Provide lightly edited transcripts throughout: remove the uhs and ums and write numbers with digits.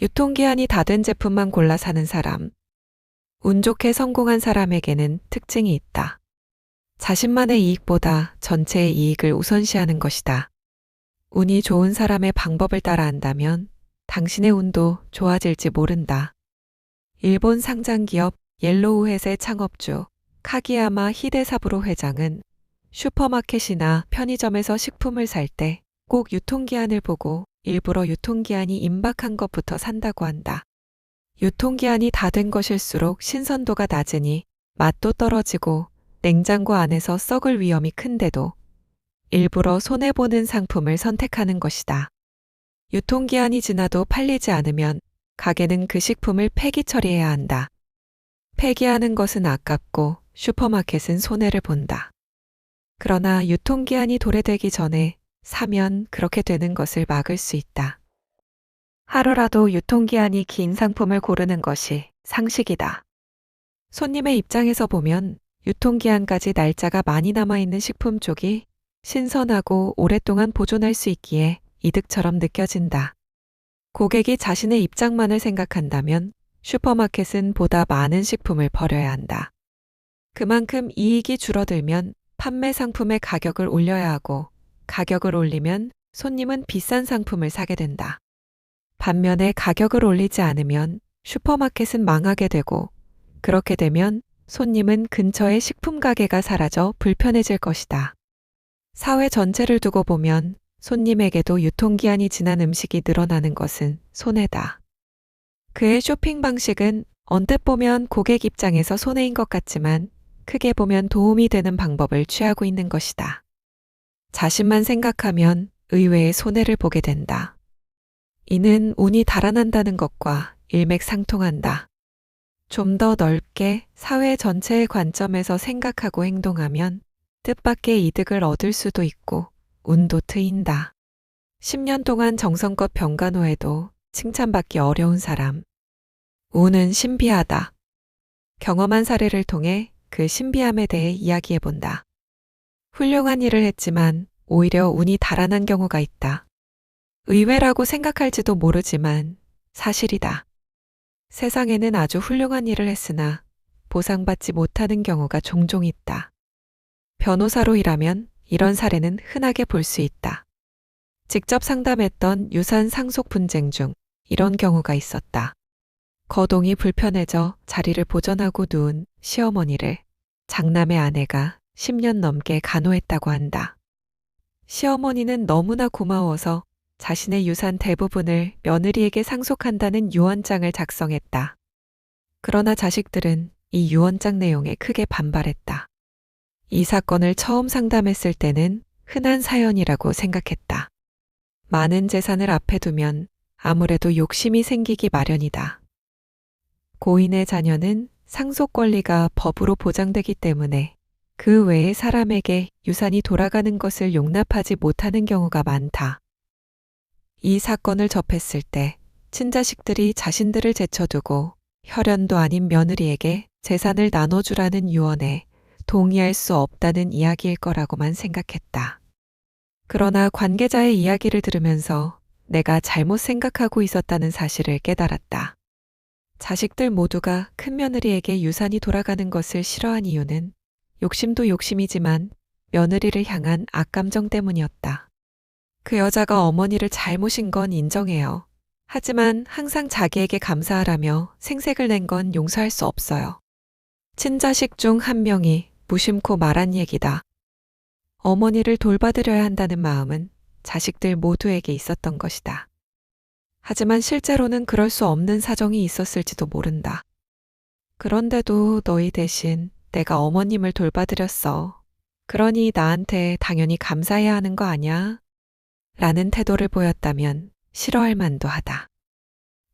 유통기한이 다 된 제품만 골라 사는 사람. 운 좋게 성공한 사람에게는 특징이 있다. 자신만의 이익보다 전체의 이익을 우선시하는 것이다. 운이 좋은 사람의 방법을 따라 한다면 당신의 운도 좋아질지 모른다. 일본 상장기업 옐로우햇의 창업주 카기야마 히데사부로 회장은 슈퍼마켓이나 편의점에서 식품을 살 때 꼭 유통기한을 보고 일부러 유통기한이 임박한 것부터 산다고 한다. 유통기한이 다 된 것일수록 신선도가 낮으니 맛도 떨어지고 냉장고 안에서 썩을 위험이 큰데도 일부러 손해보는 상품을 선택하는 것이다. 유통기한이 지나도 팔리지 않으면 가게는 그 식품을 폐기 처리해야 한다. 폐기하는 것은 아깝고 슈퍼마켓은 손해를 본다. 그러나 유통기한이 도래되기 전에 사면 그렇게 되는 것을 막을 수 있다. 하루라도 유통기한이 긴 상품을 고르는 것이 상식이다. 손님의 입장에서 보면 유통기한까지 날짜가 많이 남아있는 식품 쪽이 신선하고 오랫동안 보존할 수 있기에 이득처럼 느껴진다. 고객이 자신의 입장만을 생각한다면 슈퍼마켓은 보다 많은 식품을 버려야 한다. 그만큼 이익이 줄어들면 판매 상품의 가격을 올려야 하고 가격을 올리면 손님은 비싼 상품을 사게 된다. 반면에 가격을 올리지 않으면 슈퍼마켓은 망하게 되고 그렇게 되면 손님은 근처의 식품 가게가 사라져 불편해질 것이다. 사회 전체를 두고 보면 손님에게도 유통기한이 지난 음식이 늘어나는 것은 손해다. 그의 쇼핑 방식은 언뜻 보면 고객 입장에서 손해인 것 같지만 크게 보면 도움이 되는 방법을 취하고 있는 것이다. 자신만 생각하면 의외의 손해를 보게 된다. 이는 운이 달아난다는 것과 일맥상통한다. 좀 더 넓게 사회 전체의 관점에서 생각하고 행동하면 뜻밖의 이득을 얻을 수도 있고 운도 트인다. 10년 동안 정성껏 병간호해도 칭찬받기 어려운 사람. 운은 신비하다. 경험한 사례를 통해 그 신비함에 대해 이야기해본다. 훌륭한 일을 했지만 오히려 운이 달아난 경우가 있다. 의외라고 생각할지도 모르지만 사실이다. 세상에는 아주 훌륭한 일을 했으나 보상받지 못하는 경우가 종종 있다. 변호사로 일하면 이런 사례는 흔하게 볼 수 있다. 직접 상담했던 유산 상속 분쟁 중 이런 경우가 있었다. 거동이 불편해져 자리를 보전하고 누운 시어머니를 장남의 아내가 10년 넘게 간호했다고 한다. 시어머니는 너무나 고마워서 자신의 유산 대부분을 며느리에게 상속한다는 유언장을 작성했다. 그러나 자식들은 이 유언장 내용에 크게 반발했다. 이 사건을 처음 상담했을 때는 흔한 사연이라고 생각했다. 많은 재산을 앞에 두면 아무래도 욕심이 생기기 마련이다. 고인의 자녀는 상속 권리가 법으로 보장되기 때문에 그 외의 사람에게 유산이 돌아가는 것을 용납하지 못하는 경우가 많다. 이 사건을 접했을 때 친자식들이 자신들을 제쳐두고 혈연도 아닌 며느리에게 재산을 나눠주라는 유언에 동의할 수 없다는 이야기일 거라고만 생각했다. 그러나 관계자의 이야기를 들으면서 내가 잘못 생각하고 있었다는 사실을 깨달았다. 자식들 모두가 큰며느리에게 유산이 돌아가는 것을 싫어한 이유는 욕심도 욕심이지만 며느리를 향한 악감정 때문이었다. 그 여자가 어머니를 잘 모신 건 인정해요. 하지만 항상 자기에게 감사하라며 생색을 낸 건 용서할 수 없어요. 친자식 중 한 명이 무심코 말한 얘기다. 어머니를 돌봐드려야 한다는 마음은 자식들 모두에게 있었던 것이다. 하지만 실제로는 그럴 수 없는 사정이 있었을지도 모른다. 그런데도 너희 대신 내가 어머님을 돌봐드렸어. 그러니 나한테 당연히 감사해야 하는 거 아냐? 라는 태도를 보였다면 싫어할 만도 하다.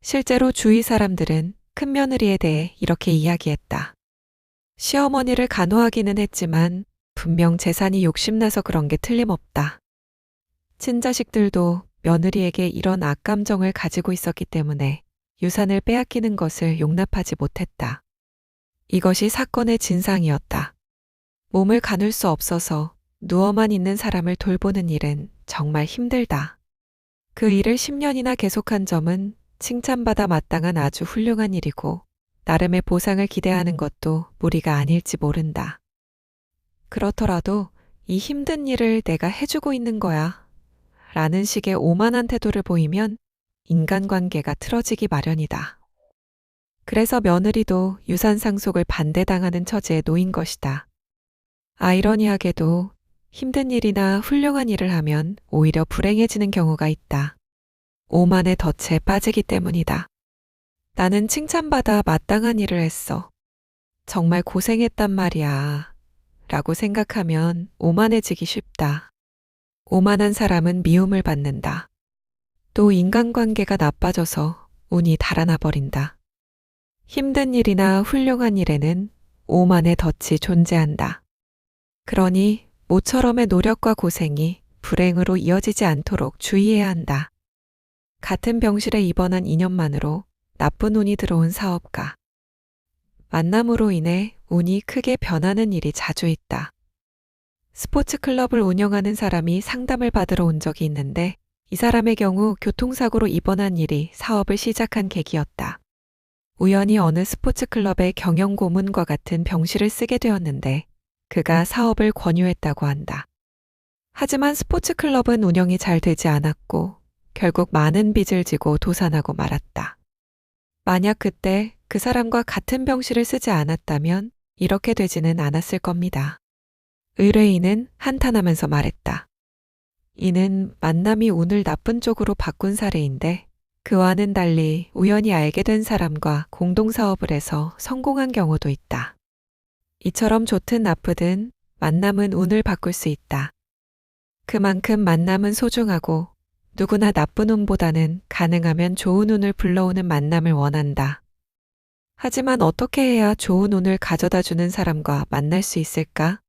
실제로 주위 사람들은 큰며느리에 대해 이렇게 이야기했다. 시어머니를 간호하기는 했지만 분명 재산이 욕심나서 그런 게 틀림없다. 친자식들도 며느리에게 이런 악감정을 가지고 있었기 때문에 유산을 빼앗기는 것을 용납하지 못했다. 이것이 사건의 진상이었다. 몸을 가눌 수 없어서 누워만 있는 사람을 돌보는 일은 정말 힘들다. 그 일을 10년이나 계속한 점은 칭찬받아 마땅한 아주 훌륭한 일이고 나름의 보상을 기대하는 것도 무리가 아닐지 모른다. 그렇더라도 이 힘든 일을 내가 해주고 있는 거야 라는 식의 오만한 태도를 보이면 인간관계가 틀어지기 마련이다. 그래서 며느리도 유산 상속을 반대당하는 처지에 놓인 것이다. 아이러니하게도 힘든 일이나 훌륭한 일을 하면 오히려 불행해지는 경우가 있다. 오만의 덫에 빠지기 때문이다. 나는 칭찬받아 마땅한 일을 했어. 정말 고생했단 말이야. 라고 생각하면 오만해지기 쉽다. 오만한 사람은 미움을 받는다. 또 인간관계가 나빠져서 운이 달아나 버린다. 힘든 일이나 훌륭한 일에는 오만의 덫이 존재한다. 그러니 모처럼의 노력과 고생이 불행으로 이어지지 않도록 주의해야 한다. 같은 병실에 입원한 2년만으로 나쁜 운이 들어온 사업가. 만남으로 인해 운이 크게 변하는 일이 자주 있다. 스포츠 클럽을 운영하는 사람이 상담을 받으러 온 적이 있는데 이 사람의 경우 교통사고로 입원한 일이 사업을 시작한 계기였다. 우연히 어느 스포츠 클럽의 경영 고문과 같은 병실을 쓰게 되었는데 그가 사업을 권유했다고 한다. 하지만 스포츠 클럽은 운영이 잘 되지 않았고 결국 많은 빚을 지고 도산하고 말았다. 만약 그때 그 사람과 같은 병실을 쓰지 않았다면 이렇게 되지는 않았을 겁니다. 의뢰인은 한탄하면서 말했다. 이는 만남이 운을 나쁜 쪽으로 바꾼 사례인데 그와는 달리 우연히 알게 된 사람과 공동사업을 해서 성공한 경우도 있다. 이처럼 좋든 나쁘든 만남은 운을 바꿀 수 있다. 그만큼 만남은 소중하고 누구나 나쁜 운보다는 가능하면 좋은 운을 불러오는 만남을 원한다. 하지만 어떻게 해야 좋은 운을 가져다 주는 사람과 만날 수 있을까?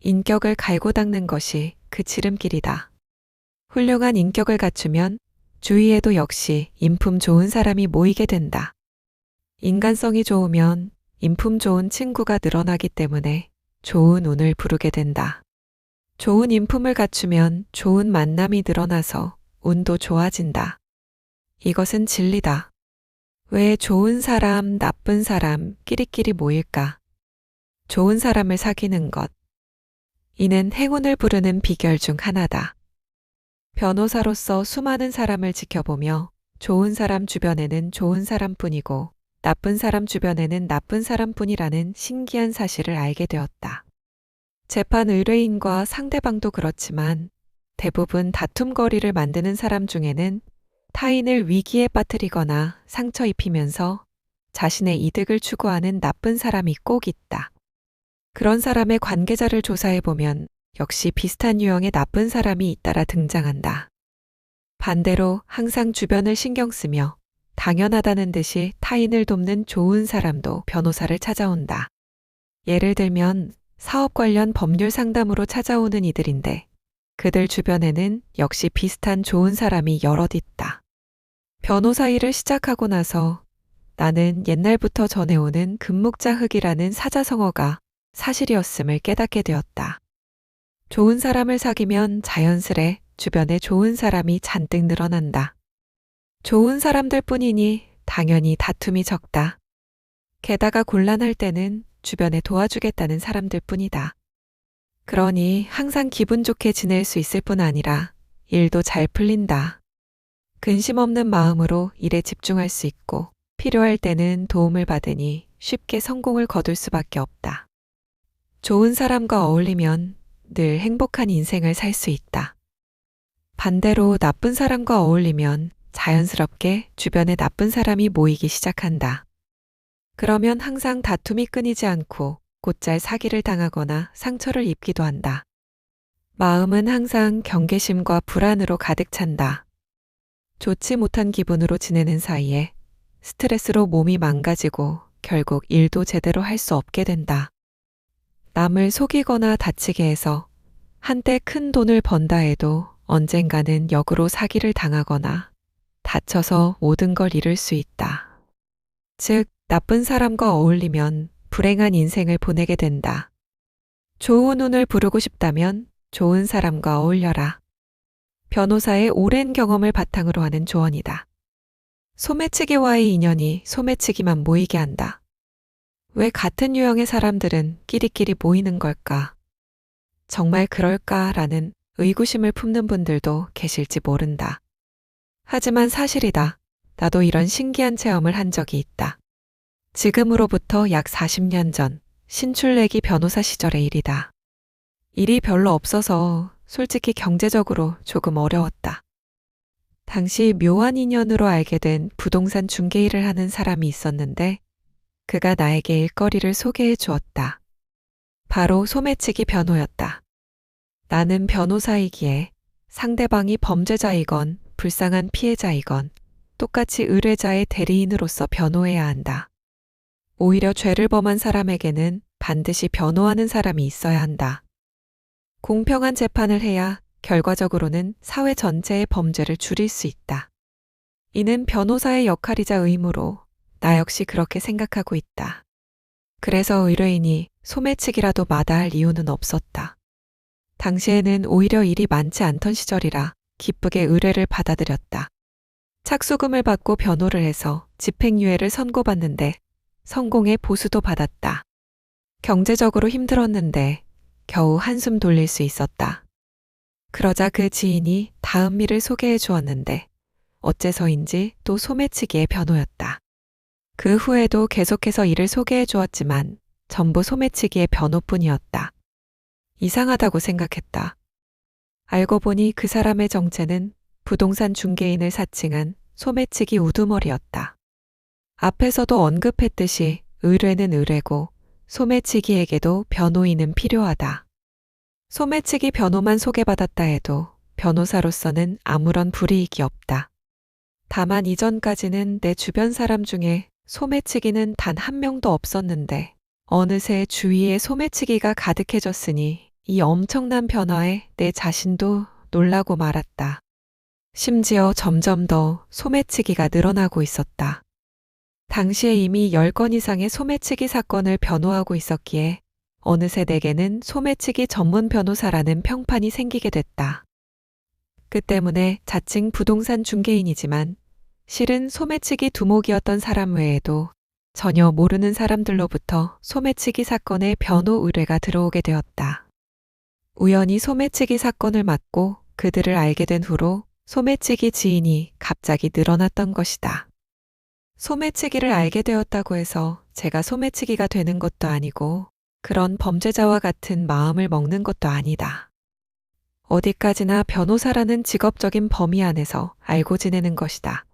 인격을 갈고 닦는 것이 그 지름길이다. 훌륭한 인격을 갖추면 주위에도 역시 인품 좋은 사람이 모이게 된다. 인간성이 좋으면 인품 좋은 친구가 늘어나기 때문에 좋은 운을 부르게 된다. 좋은 인품을 갖추면 좋은 만남이 늘어나서 운도 좋아진다. 이것은 진리다. 왜 좋은 사람, 나쁜 사람 끼리끼리 모일까? 좋은 사람을 사귀는 것. 이는 행운을 부르는 비결 중 하나다. 변호사로서 수많은 사람을 지켜보며 좋은 사람 주변에는 좋은 사람뿐이고 나쁜 사람 주변에는 나쁜 사람뿐이라는 신기한 사실을 알게 되었다. 재판 의뢰인과 상대방도 그렇지만 대부분 다툼거리를 만드는 사람 중에는 타인을 위기에 빠뜨리거나 상처 입히면서 자신의 이득을 추구하는 나쁜 사람이 꼭 있다. 그런 사람의 관계자를 조사해보면 역시 비슷한 유형의 나쁜 사람이 잇따라 등장한다. 반대로 항상 주변을 신경 쓰며 당연하다는 듯이 타인을 돕는 좋은 사람도 변호사를 찾아온다. 예를 들면 사업 관련 법률 상담으로 찾아오는 이들인데 그들 주변에는 역시 비슷한 좋은 사람이 여럿 있다. 변호사 일을 시작하고 나서 나는 옛날부터 전해오는 금묵자흑이라는 사자성어가 사실이었음을 깨닫게 되었다. 좋은 사람을 사귀면 자연스레 주변에 좋은 사람이 잔뜩 늘어난다. 좋은 사람들 뿐이니 당연히 다툼이 적다. 게다가 곤란할 때는 주변에 도와주겠다는 사람들 뿐이다. 그러니 항상 기분 좋게 지낼 수 있을 뿐 아니라 일도 잘 풀린다. 근심 없는 마음으로 일에 집중할 수 있고 필요할 때는 도움을 받으니 쉽게 성공을 거둘 수밖에 없다. 좋은 사람과 어울리면 늘 행복한 인생을 살 수 있다. 반대로 나쁜 사람과 어울리면 자연스럽게 주변에 나쁜 사람이 모이기 시작한다. 그러면 항상 다툼이 끊이지 않고 곧잘 사기를 당하거나 상처를 입기도 한다. 마음은 항상 경계심과 불안으로 가득 찬다. 좋지 못한 기분으로 지내는 사이에 스트레스로 몸이 망가지고 결국 일도 제대로 할 수 없게 된다. 남을 속이거나 다치게 해서 한때 큰 돈을 번다 해도 언젠가는 역으로 사기를 당하거나 다쳐서 모든 걸 잃을 수 있다. 즉, 나쁜 사람과 어울리면 불행한 인생을 보내게 된다. 좋은 운을 부르고 싶다면 좋은 사람과 어울려라. 변호사의 오랜 경험을 바탕으로 하는 조언이다. 소매치기와의 인연이 소매치기만 모이게 한다. 왜 같은 유형의 사람들은 끼리끼리 모이는 걸까? 정말 그럴까라는 의구심을 품는 분들도 계실지 모른다. 하지만 사실이다. 나도 이런 신기한 체험을 한 적이 있다. 지금으로부터 약 40년 전 신출내기 변호사 시절의 일이다. 일이 별로 없어서 솔직히 경제적으로 조금 어려웠다. 당시 묘한 인연으로 알게 된 부동산 중개 일을 하는 사람이 있었는데 그가 나에게 일거리를 소개해 주었다. 바로 소매치기 변호였다. 나는 변호사이기에 상대방이 범죄자이건 불쌍한 피해자이건 똑같이 의뢰자의 대리인으로서 변호해야 한다. 오히려 죄를 범한 사람에게는 반드시 변호하는 사람이 있어야 한다. 공평한 재판을 해야 결과적으로는 사회 전체의 범죄를 줄일 수 있다. 이는 변호사의 역할이자 의무로 나 역시 그렇게 생각하고 있다. 그래서 의뢰인이 소매치기라도 마다할 이유는 없었다. 당시에는 오히려 일이 많지 않던 시절이라 기쁘게 의뢰를 받아들였다. 착수금을 받고 변호를 해서 집행유예를 선고받는데 성공의 보수도 받았다. 경제적으로 힘들었는데 겨우 한숨 돌릴 수 있었다. 그러자 그 지인이 다음 일을 소개해 주었는데 어째서인지 또 소매치기의 변호였다. 그 후에도 계속해서 일을 소개해 주었지만 전부 소매치기의 변호뿐이었다. 이상하다고 생각했다. 알고 보니 그 사람의 정체는 부동산 중개인을 사칭한 소매치기 우두머리였다. 앞에서도 언급했듯이 의뢰는 의뢰고 소매치기에게도 변호인은 필요하다. 소매치기 변호만 소개받았다 해도 변호사로서는 아무런 불이익이 없다. 다만 이전까지는 내 주변 사람 중에 소매치기는 단 한 명도 없었는데 어느새 주위에 소매치기가 가득해졌으니 이 엄청난 변화에 내 자신도 놀라고 말았다. 심지어 점점 더 소매치기가 늘어나고 있었다. 당시에 이미 10건 이상의 소매치기 사건을 변호하고 있었기에 어느새 내게는 소매치기 전문 변호사라는 평판이 생기게 됐다. 그 때문에 자칭 부동산 중개인이지만 실은 소매치기 두목이었던 사람 외에도 전혀 모르는 사람들로부터 소매치기 사건의 변호 의뢰가 들어오게 되었다. 우연히 소매치기 사건을 맡고 그들을 알게 된 후로 소매치기 지인이 갑자기 늘어났던 것이다. 소매치기를 알게 되었다고 해서 제가 소매치기가 되는 것도 아니고 그런 범죄자와 같은 마음을 먹는 것도 아니다. 어디까지나 변호사라는 직업적인 범위 안에서 알고 지내는 것이다.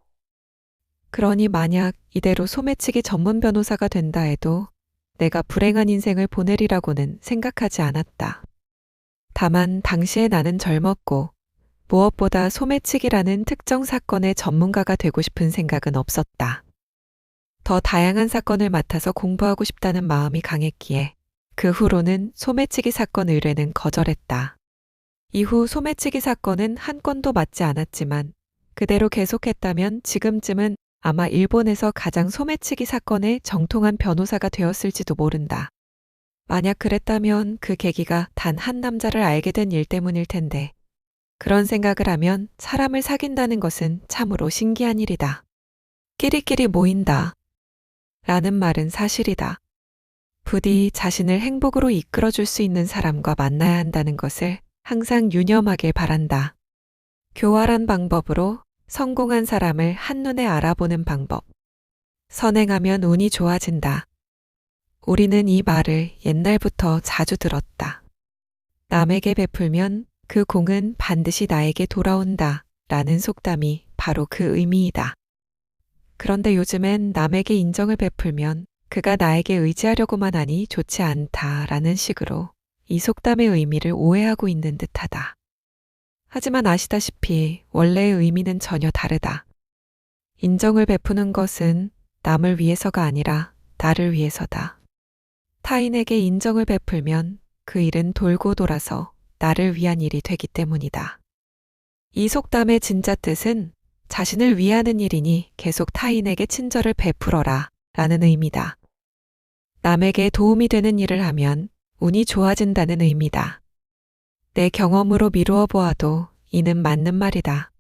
그러니 만약 이대로 소매치기 전문 변호사가 된다 해도 내가 불행한 인생을 보내리라고는 생각하지 않았다. 다만 당시에 나는 젊었고 무엇보다 소매치기라는 특정 사건의 전문가가 되고 싶은 생각은 없었다. 더 다양한 사건을 맡아서 공부하고 싶다는 마음이 강했기에 그 후로는 소매치기 사건 의뢰는 거절했다. 이후 소매치기 사건은 한 건도 맡지 않았지만 그대로 계속했다면 지금쯤은 아마 일본에서 가장 소매치기 사건의 정통한 변호사가 되었을지도 모른다. 만약 그랬다면 그 계기가 단 한 남자를 알게 된 일 때문일 텐데 그런 생각을 하면 사람을 사귄다는 것은 참으로 신기한 일이다. 끼리끼리 모인다. 라는 말은 사실이다. 부디 자신을 행복으로 이끌어줄 수 있는 사람과 만나야 한다는 것을 항상 유념하길 바란다. 교활한 방법으로 성공한 사람을 한눈에 알아보는 방법. 선행하면 운이 좋아진다. 우리는 이 말을 옛날부터 자주 들었다. 남에게 베풀면 그 공은 반드시 나에게 돌아온다. 라는 속담이 바로 그 의미이다. 그런데 요즘엔 남에게 인정을 베풀면 그가 나에게 의지하려고만 하니 좋지 않다라는 식으로 이 속담의 의미를 오해하고 있는 듯하다. 하지만 아시다시피 원래의 의미는 전혀 다르다. 인정을 베푸는 것은 남을 위해서가 아니라 나를 위해서다. 타인에게 인정을 베풀면 그 일은 돌고 돌아서 나를 위한 일이 되기 때문이다. 이 속담의 진짜 뜻은 자신을 위하는 일이니 계속 타인에게 친절을 베풀어라 라는 의미다. 남에게 도움이 되는 일을 하면 운이 좋아진다는 의미다. 내 경험으로 미루어 보아도 이는 맞는 말이다.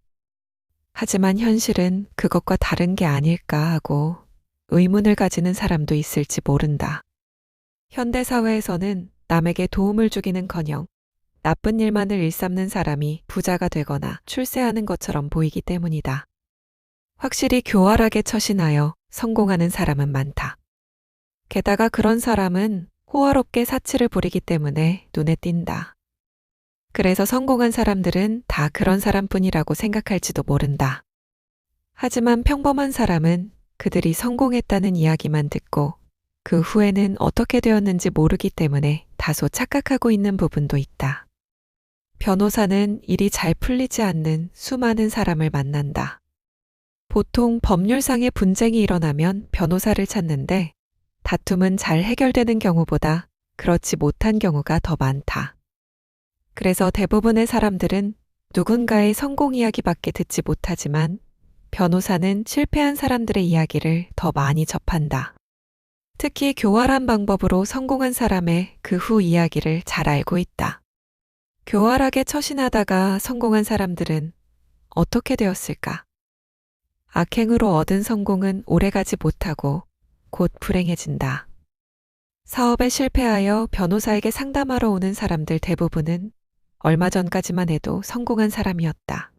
하지만 현실은 그것과 다른 게 아닐까 하고 의문을 가지는 사람도 있을지 모른다. 현대사회에서는 남에게 도움을 주기는커녕 나쁜 일만을 일삼는 사람이 부자가 되거나 출세하는 것처럼 보이기 때문이다. 확실히 교활하게 처신하여 성공하는 사람은 많다. 게다가 그런 사람은 호화롭게 사치를 부리기 때문에 눈에 띈다. 그래서 성공한 사람들은 다 그런 사람뿐이라고 생각할지도 모른다. 하지만 평범한 사람은 그들이 성공했다는 이야기만 듣고 그 후에는 어떻게 되었는지 모르기 때문에 다소 착각하고 있는 부분도 있다. 변호사는 일이 잘 풀리지 않는 수많은 사람을 만난다. 보통 법률상의 분쟁이 일어나면 변호사를 찾는데 다툼은 잘 해결되는 경우보다 그렇지 못한 경우가 더 많다. 그래서 대부분의 사람들은 누군가의 성공 이야기밖에 듣지 못하지만 변호사는 실패한 사람들의 이야기를 더 많이 접한다. 특히 교활한 방법으로 성공한 사람의 그 후 이야기를 잘 알고 있다. 교활하게 처신하다가 성공한 사람들은 어떻게 되었을까? 악행으로 얻은 성공은 오래가지 못하고 곧 불행해진다. 사업에 실패하여 변호사에게 상담하러 오는 사람들 대부분은 얼마 전까지만 해도 성공한 사람이었다.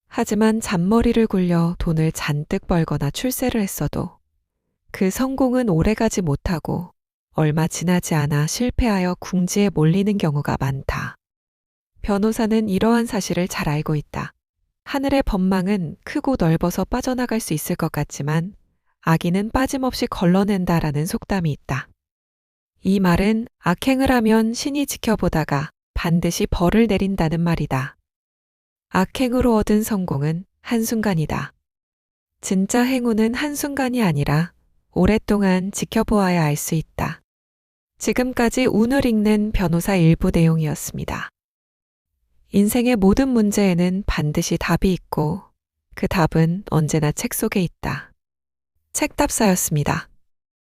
하지만 잔머리를 굴려 돈을 잔뜩 벌거나 출세를 했어도 그 성공은 오래가지 못하고 얼마 지나지 않아 실패하여 궁지에 몰리는 경우가 많다. 변호사는 이러한 사실을 잘 알고 있다. 하늘의 법망은 크고 넓어서 빠져나갈 수 있을 것 같지만 악인은 빠짐없이 걸러낸다라는 속담이 있다. 이 말은 악행을 하면 신이 지켜보다가 반드시 벌을 내린다는 말이다. 악행으로 얻은 성공은 한순간이다. 진짜 행운은 한순간이 아니라 오랫동안 지켜보아야 알 수 있다. 지금까지 운을 읽는 변호사 일부 내용이었습니다. 인생의 모든 문제에는 반드시 답이 있고 그 답은 언제나 책 속에 있다. 책답사였습니다.